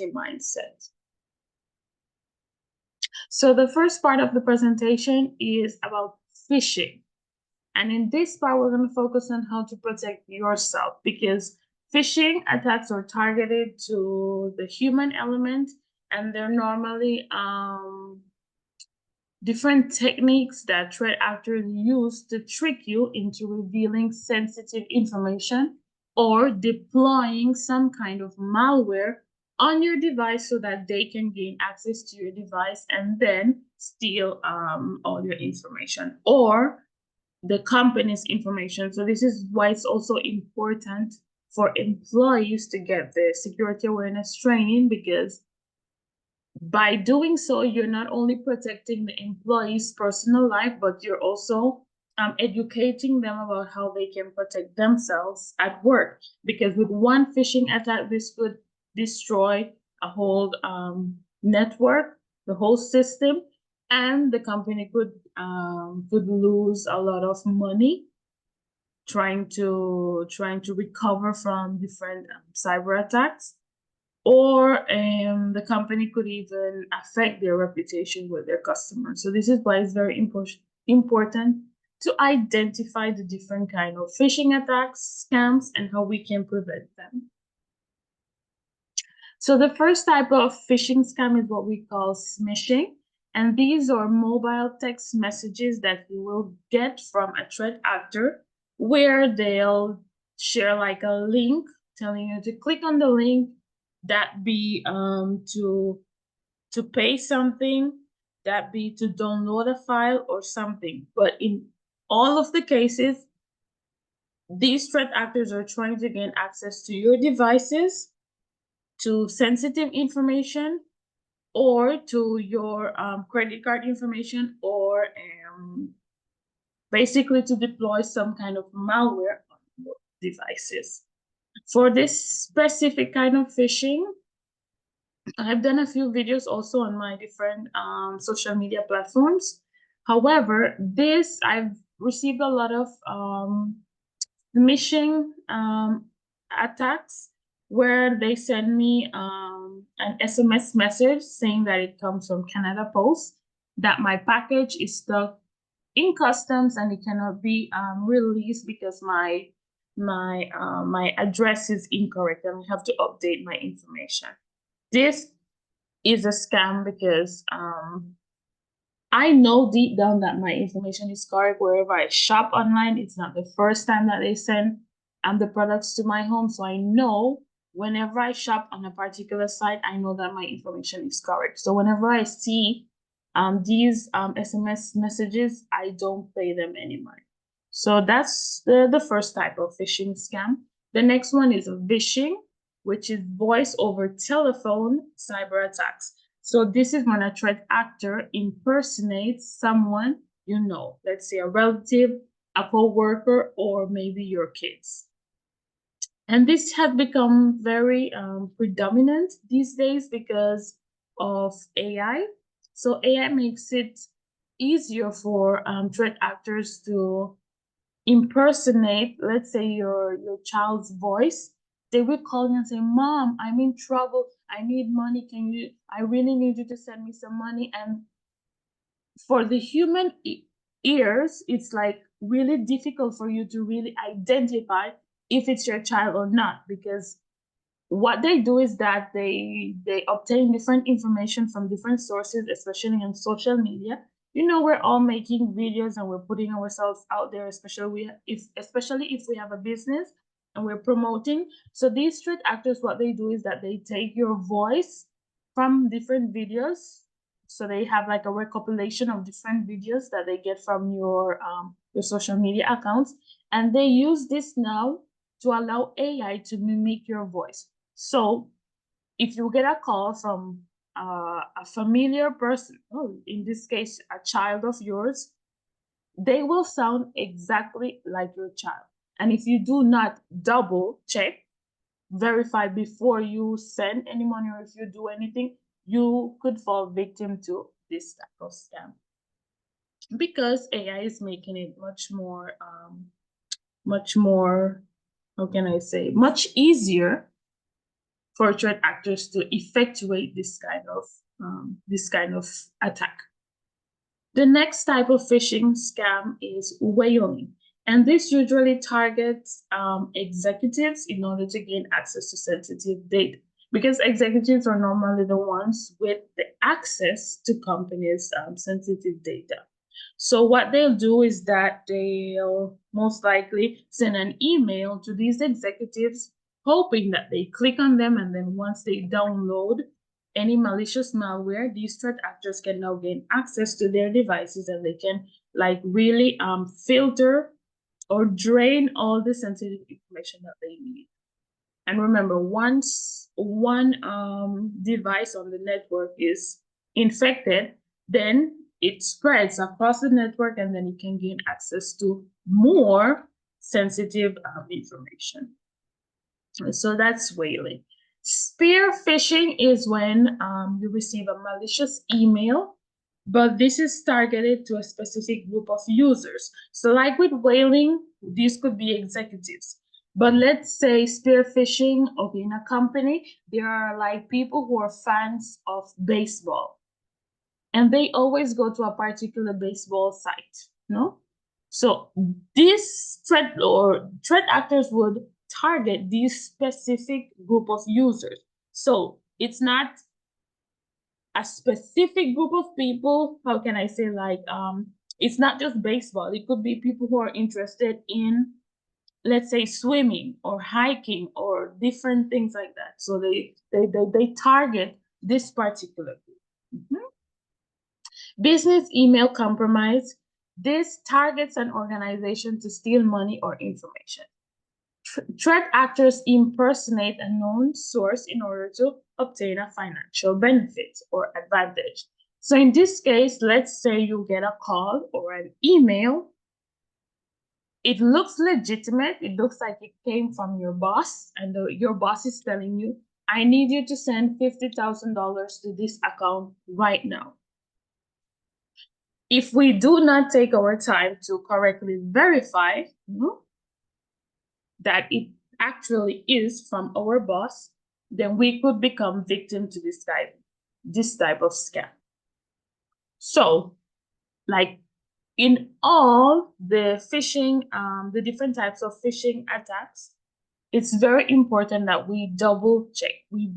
mindset. So the first part of the presentation is about phishing. And in this part, we're going to focus on how to protect yourself, because phishing attacks are targeted to the human element, and they're normally different techniques that threat actors use to trick you into revealing sensitive information or deploying some kind of malware on your device so that they can gain access to your device and then steal all your information or the company's information. So this is why it's also important for employees to get the security awareness training, because by doing so, you're not only protecting the employee's personal life, but you're also educating them about how they can protect themselves at work. Because with one phishing attack, this could destroy a whole network, the whole system, and the company could lose a lot of money trying to recover from different cyber attacks, or the company could even affect their reputation with their customers. So this is why it's very important to identify the different kind of phishing attacks, scams, and how we can prevent them. So the first type of phishing scam is what we call smishing. And these are mobile text messages that you will get from a threat actor, where they'll share like a link telling you to click on the link, that be to pay something, that be to download a file or something. But in all of the cases, these threat actors are trying to gain access to your devices, to sensitive information, or to your credit card information, or basically to deploy some kind of malware on your devices. For this specific kind of phishing, I've done a few videos also on my different social media platforms. However, I've received a lot of smishing attacks, where they send me an SMS message saying that it comes from Canada Post, that my package is stuck in customs and it cannot be released because my address is incorrect and I have to update my information. This is a scam, because I know deep down that my information is correct wherever I shop online. It's not the first time that they send the products to my home. So I know whenever I shop on a particular site, I know that my information is correct. So whenever I see these SMS messages, I don't pay them anymore. So that's the first type of phishing scam. The next one is Vishing, which is voice over telephone cyber attacks. So this is when a threat actor impersonates someone you know, let's say a relative, a co-worker, or maybe your kids. And this has become very predominant these days because of AI. So AI makes it easier for threat actors to impersonate, let's say, your child's voice. They will call you and say, "Mom, I'm in trouble. I need money. I really need you to send me some money." And for the human ears, it's like really difficult for you to really identify if it's your child or not, because what they do is that they obtain different information from different sources, especially on social media. You know, we're all making videos and we're putting ourselves out there, especially if we have a business and we're promoting. So these threat actors, what they do is that they take your voice from different videos. So they have like a recopilation of different videos that they get from your social media accounts, and they use this now to allow AI to mimic your voice. So if you get a call from a familiar person, in this case, a child of yours, they will sound exactly like your child. And if you do not double check, verify before you send any money, or if you do anything, you could fall victim to this type of scam, because AI is making it much more, how can I say, much easier for threat actors to effectuate this kind of attack. The next type of phishing scam is whaling, and this usually targets executives in order to gain access to sensitive data, because executives are normally the ones with the access to companies' sensitive data. So what they'll do is that they'll most likely send an email to these executives, hoping that they click on them, and then once they download any malicious malware, these threat actors can now gain access to their devices, and they can like really filter or drain all the sensitive information that they need. And remember, once one device on the network is infected, then it spreads across the network, and then you can gain access to more sensitive information. So that's whaling. Spear phishing is when you receive a malicious email, but this is targeted to a specific group of users. So like with whaling, these could be executives. But let's say spear phishing, okay, in a company, there are like people who are fans of baseball, and they always go to a particular baseball site, no? So these threat actors would target this specific group of users. So it's not a specific group of people. How can I say, like it's not just baseball. It could be people who are interested in, let's say, swimming or hiking or different things like that. So they target this particular group. Mm-hmm. Business email compromise. This targets an organization to steal money or information. Threat actors impersonate a known source in order to obtain a financial benefit or advantage. So in this case, let's say you get a call or an email. It looks legitimate. It looks like it came from your boss, and your boss is telling you, I need you to send $50,000 to this account right now. If we do not take our time to correctly verify that it actually is from our boss, then we could become victim to this type of scam. So, like in all the phishing, the different types of phishing attacks, it's very important that we double check. We